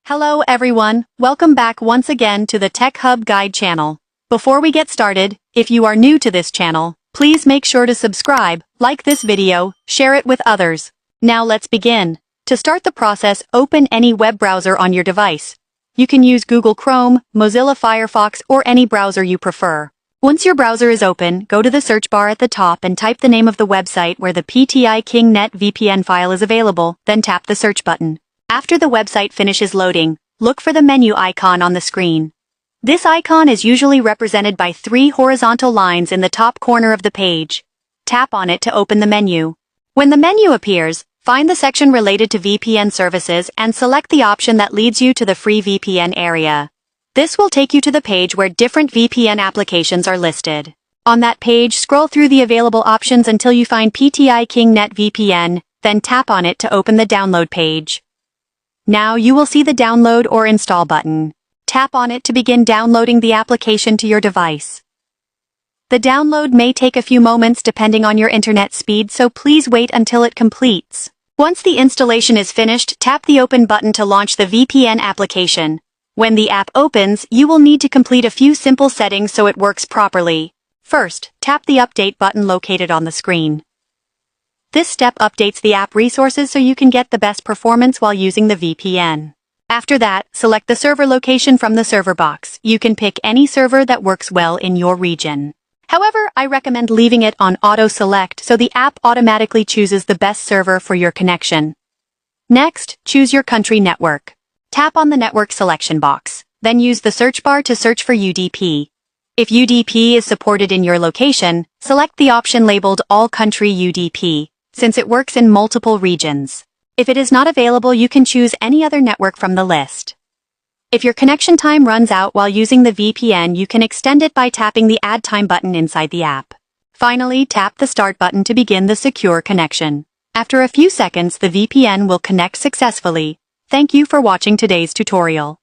Hello everyone, welcome back once again to the Tech Hub Guide channel. Before we get started, if you are new to this channel, please make sure to subscribe, like this video, share it with others. Now let's begin. To start the process, open any web browser on your device. You can use Google Chrome, Mozilla Firefox, or any browser you prefer. Once your browser is open, go to the search bar at the top and type the name of the website where the PTI King Net VPN file is available, then tap the search button. After the website finishes loading, look for the menu icon on the screen. This icon is usually represented by 3 horizontal lines in the top corner of the page. Tap on it to open the menu. When the menu appears, find the section related to VPN services and select the option that leads you to the free VPN area. This will take you to the page where different VPN applications are listed. On that page, scroll through the available options until you find PTI King Net VPN, then tap on it to open the download page. Now you will see the download or install button. Tap on it to begin downloading the application to your device. The download may take a few moments depending on your internet speed, so please wait until it completes. Once the installation is finished, tap the open button to launch the VPN application. When the app opens, you will need to complete a few simple settings so it works properly. First, tap the update button located on the screen. This step updates the app resources so you can get the best performance while using the VPN. After that, select the server location from the server box. You can pick any server that works well in your region. However, I recommend leaving it on auto select so the app automatically chooses the best server for your connection. Next, choose your country network. Tap on the network selection box, then use the search bar to search for UDP. If UDP is supported in your location, select the option labeled All Country UDP, since it works in multiple regions. If it is not available, you can choose any other network from the list. If your connection time runs out while using the VPN, you can extend it by tapping the Add Time button inside the app. Finally, tap the Start button to begin the secure connection. After a few seconds, the VPN will connect successfully. Thank you for watching today's tutorial.